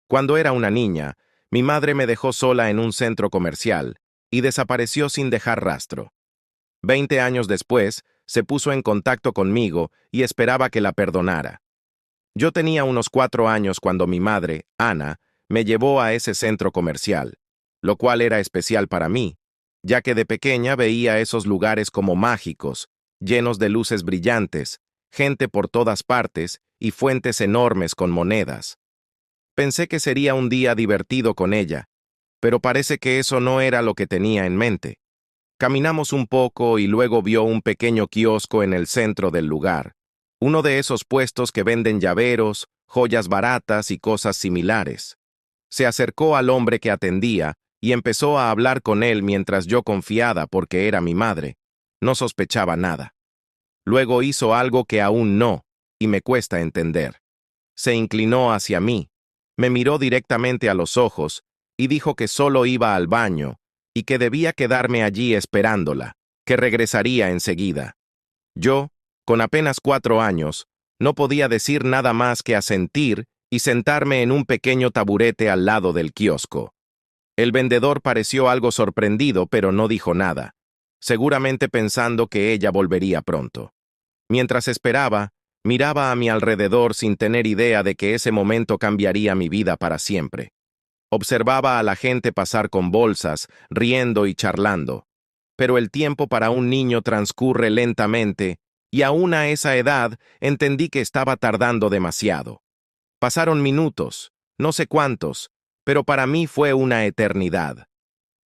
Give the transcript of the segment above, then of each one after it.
Cuando era una niña, mi madre me dejó sola en un centro comercial y desapareció sin dejar rastro. 20 años después, se puso en contacto conmigo y esperaba que la perdonara. Yo tenía unos 4 años cuando mi madre, Ana, me llevó a ese centro comercial, lo cual era especial para mí, ya que de pequeña veía esos lugares como mágicos, llenos de luces brillantes, gente por todas partes y fuentes enormes con monedas. Pensé que sería un día divertido con ella, pero parece que eso no era lo que tenía en mente. Caminamos un poco y luego vio un pequeño kiosco en el centro del lugar, uno de esos puestos que venden llaveros, joyas baratas y cosas similares. Se acercó al hombre que atendía y empezó a hablar con él mientras yo, confiada porque era mi madre, no sospechaba nada. Luego hizo algo que aún no, y me cuesta entender. Se inclinó hacia mí, me miró directamente a los ojos y dijo que solo iba al baño y que debía quedarme allí esperándola, que regresaría enseguida. Yo, con apenas 4 años, no podía decir nada más que asentir y sentarme en un pequeño taburete al lado del kiosco. El vendedor pareció algo sorprendido, pero no dijo nada, seguramente pensando que ella volvería pronto. Mientras esperaba, miraba a mi alrededor sin tener idea de que ese momento cambiaría mi vida para siempre. Observaba a la gente pasar con bolsas, riendo y charlando. Pero el tiempo para un niño transcurre lentamente, y aún a esa edad entendí que estaba tardando demasiado. Pasaron minutos, no sé cuántos, pero para mí fue una eternidad.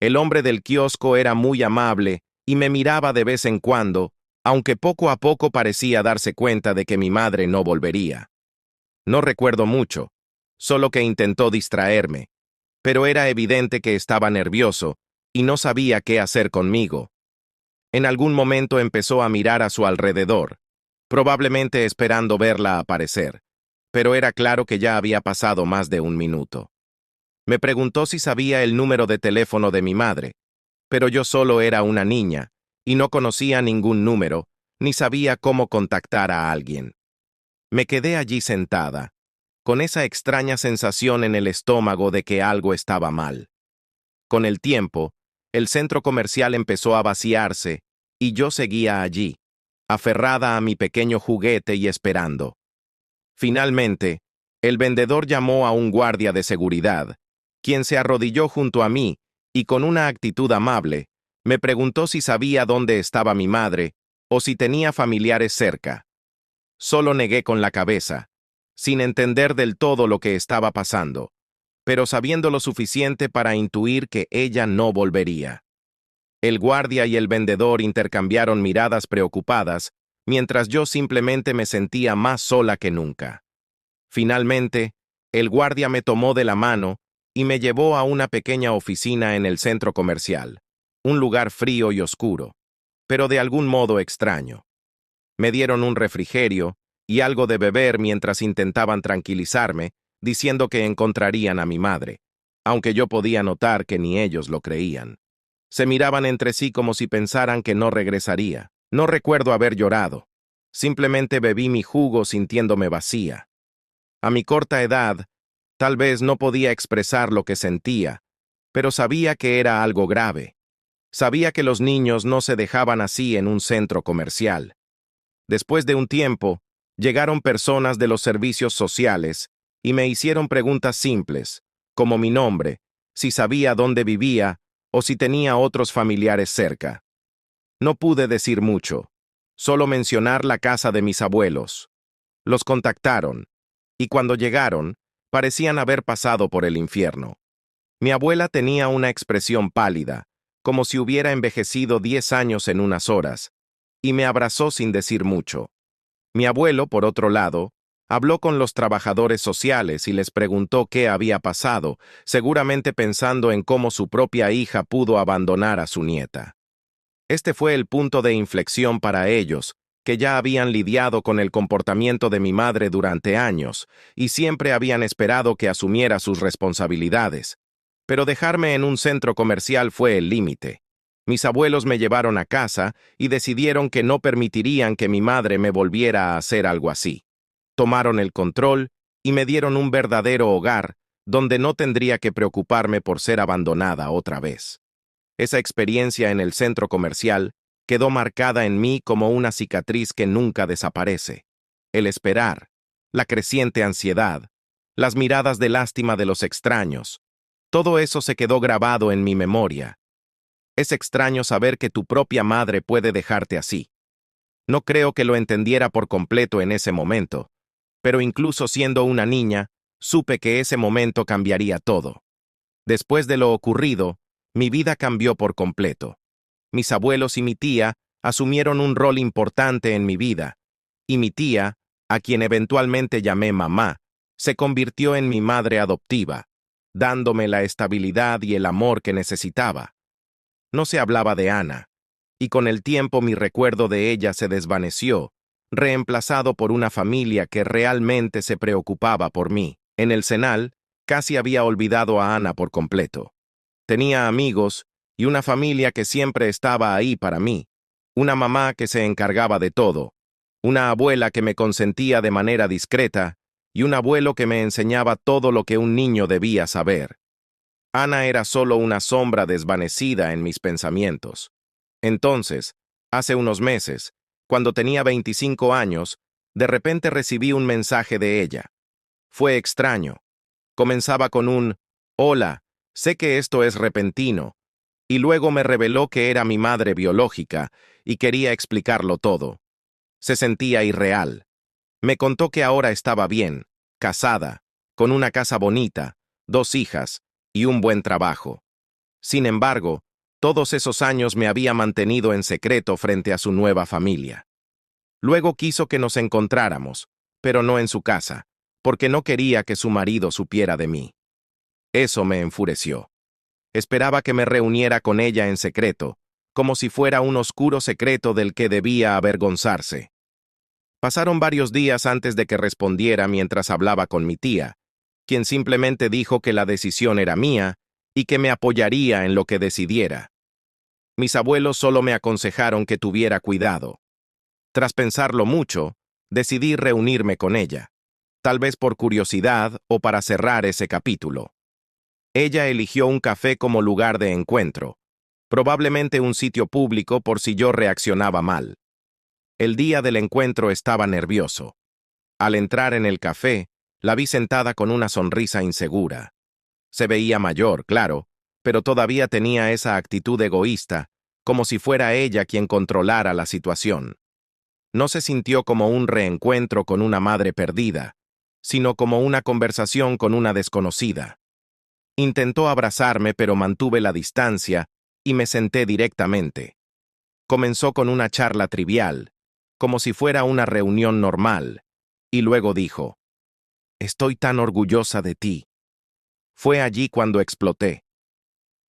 El hombre del kiosco era muy amable y me miraba de vez en cuando, aunque poco a poco parecía darse cuenta de que mi madre no volvería. No recuerdo mucho, solo que intentó distraerme, pero era evidente que estaba nervioso y no sabía qué hacer conmigo. En algún momento empezó a mirar a su alrededor, probablemente esperando verla aparecer, pero era claro que ya había pasado más de 1 minuto. Me preguntó si sabía el número de teléfono de mi madre, pero yo solo era una niña y no conocía ningún número, ni sabía cómo contactar a alguien. Me quedé allí sentada, con esa extraña sensación en el estómago de que algo estaba mal. Con el tiempo, el centro comercial empezó a vaciarse y yo seguía allí, aferrada a mi pequeño juguete y esperando. Finalmente, el vendedor llamó a un guardia de seguridad, quien se arrodilló junto a mí y con una actitud amable, me preguntó si sabía dónde estaba mi madre o si tenía familiares cerca. Solo negué con la cabeza, sin entender del todo lo que estaba pasando, pero sabiendo lo suficiente para intuir que ella no volvería. El guardia y el vendedor intercambiaron miradas preocupadas, mientras yo simplemente me sentía más sola que nunca. Finalmente, el guardia me tomó de la mano y me llevó a una pequeña oficina en el centro comercial, un lugar frío y oscuro, pero de algún modo extraño. Me dieron un refrigerio y algo de beber mientras intentaban tranquilizarme, diciendo que encontrarían a mi madre, aunque yo podía notar que ni ellos lo creían. Se miraban entre sí como si pensaran que no regresaría. No recuerdo haber llorado. Simplemente bebí mi jugo sintiéndome vacía. A mi corta edad, tal vez no podía expresar lo que sentía, pero sabía que era algo grave. Sabía que los niños no se dejaban así en un centro comercial. Después de un tiempo, llegaron personas de los servicios sociales y me hicieron preguntas simples, como mi nombre, si sabía dónde vivía o si tenía otros familiares cerca. No pude decir mucho, solo mencionar la casa de mis abuelos. Los contactaron, y cuando llegaron, parecían haber pasado por el infierno. Mi abuela tenía una expresión pálida, como si hubiera envejecido 10 años en unas horas, y me abrazó sin decir mucho. Mi abuelo, por otro lado, habló con los trabajadores sociales y les preguntó qué había pasado, seguramente pensando en cómo su propia hija pudo abandonar a su nieta. Este fue el punto de inflexión para ellos, que ya habían lidiado con el comportamiento de mi madre durante años y siempre habían esperado que asumiera sus responsabilidades. Pero dejarme en un centro comercial fue el límite. Mis abuelos me llevaron a casa y decidieron que no permitirían que mi madre me volviera a hacer algo así. Tomaron el control y me dieron un verdadero hogar, donde no tendría que preocuparme por ser abandonada otra vez. Esa experiencia en el centro comercial quedó marcada en mí como una cicatriz que nunca desaparece. El esperar, la creciente ansiedad, las miradas de lástima de los extraños, todo eso se quedó grabado en mi memoria. Es extraño saber que tu propia madre puede dejarte así. No creo que lo entendiera por completo en ese momento, pero incluso siendo una niña, supe que ese momento cambiaría todo. Después de lo ocurrido, mi vida cambió por completo. Mis abuelos y mi tía asumieron un rol importante en mi vida, y mi tía, a quien eventualmente llamé mamá, se convirtió en mi madre adoptiva, dándome la estabilidad y el amor que necesitaba. No se hablaba de Ana, y con el tiempo mi recuerdo de ella se desvaneció, reemplazado por una familia que realmente se preocupaba por mí. En el Senal, casi había olvidado a Ana por completo. Tenía amigos y una familia que siempre estaba ahí para mí, una mamá que se encargaba de todo, una abuela que me consentía de manera discreta y un abuelo que me enseñaba todo lo que un niño debía saber. Ana era solo una sombra desvanecida en mis pensamientos. Entonces, hace unos meses, cuando tenía 25 años, de repente recibí un mensaje de ella. Fue extraño. Comenzaba con un «Hola, sé que esto es repentino», y luego me reveló que era mi madre biológica y quería explicarlo todo. Se sentía irreal. Me contó que ahora estaba bien, casada, con una casa bonita, 2 hijas y un buen trabajo. Sin embargo, todos esos años me había mantenido en secreto frente a su nueva familia. Luego quiso que nos encontráramos, pero no en su casa, porque no quería que su marido supiera de mí. Eso me enfureció. Esperaba que me reuniera con ella en secreto, como si fuera un oscuro secreto del que debía avergonzarse. Pasaron varios días antes de que respondiera mientras hablaba con mi tía, quien simplemente dijo que la decisión era mía y que me apoyaría en lo que decidiera. Mis abuelos solo me aconsejaron que tuviera cuidado. Tras pensarlo mucho, decidí reunirme con ella, tal vez por curiosidad o para cerrar ese capítulo. Ella eligió un café como lugar de encuentro, probablemente un sitio público por si yo reaccionaba mal. El día del encuentro estaba nervioso. Al entrar en el café, la vi sentada con una sonrisa insegura. Se veía mayor, claro, pero todavía tenía esa actitud egoísta, como si fuera ella quien controlara la situación. No se sintió como un reencuentro con una madre perdida, sino como una conversación con una desconocida. Intentó abrazarme, pero mantuve la distancia y me senté directamente. Comenzó con una charla trivial, como si fuera una reunión normal, y luego dijo, «Estoy tan orgullosa de ti». Fue allí cuando exploté.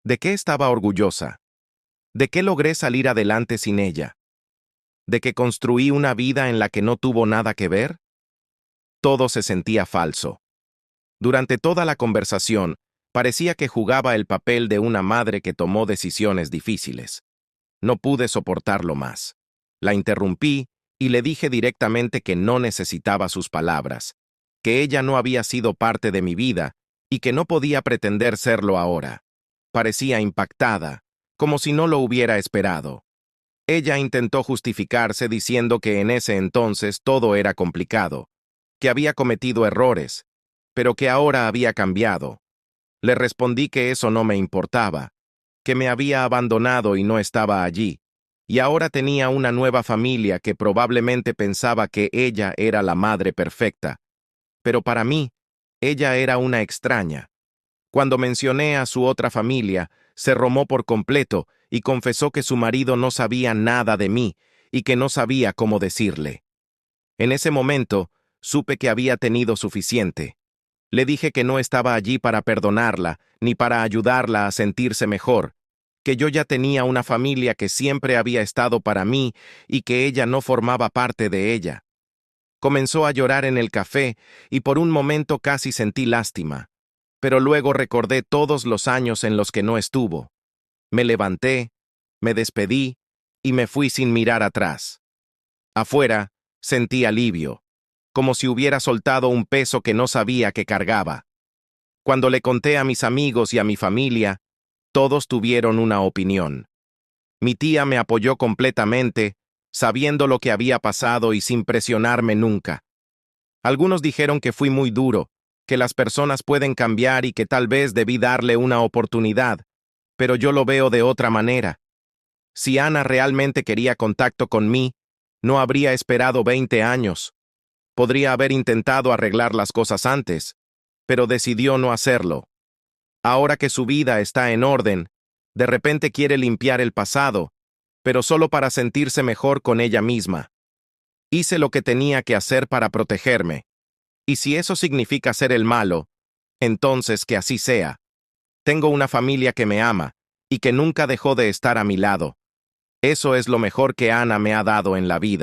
¿De qué estaba orgullosa? ¿De qué logré salir adelante sin ella? ¿De que construí una vida en la que no tuvo nada que ver? Todo se sentía falso. Durante toda la conversación, parecía que jugaba el papel de una madre que tomó decisiones difíciles. No pude soportarlo más. La interrumpí y le dije directamente que no necesitaba sus palabras, que ella no había sido parte de mi vida y que no podía pretender serlo ahora. Parecía impactada, como si no lo hubiera esperado. Ella intentó justificarse diciendo que en ese entonces todo era complicado, que había cometido errores, pero que ahora había cambiado. Le respondí que eso no me importaba, que me había abandonado y no estaba allí, y ahora tenía una nueva familia que probablemente pensaba que ella era la madre perfecta. Pero para mí, ella era una extraña. Cuando mencioné a su otra familia, se romó por completo y confesó que su marido no sabía nada de mí y que no sabía cómo decirle. En ese momento, supe que había tenido suficiente. Le dije que no estaba allí para perdonarla, ni para ayudarla a sentirse mejor, que yo ya tenía una familia que siempre había estado para mí y que ella no formaba parte de ella. Comenzó a llorar en el café y por un momento casi sentí lástima, pero luego recordé todos los años en los que no estuvo. Me levanté, me despedí y me fui sin mirar atrás. Afuera, sentí alivio, como si hubiera soltado un peso que no sabía que cargaba. Cuando le conté a mis amigos y a mi familia, todos tuvieron una opinión. Mi tía me apoyó completamente, sabiendo lo que había pasado y sin presionarme nunca. Algunos dijeron que fui muy duro, que las personas pueden cambiar y que tal vez debí darle una oportunidad, pero yo lo veo de otra manera. Si Ana realmente quería contacto con mí, no habría esperado 20 años. Podría haber intentado arreglar las cosas antes, pero decidió no hacerlo. Ahora que su vida está en orden, de repente quiere limpiar el pasado, pero solo para sentirse mejor con ella misma. Hice lo que tenía que hacer para protegerme. Y si eso significa ser el malo, entonces que así sea. Tengo una familia que me ama y que nunca dejó de estar a mi lado. Eso es lo mejor que Ana me ha dado en la vida.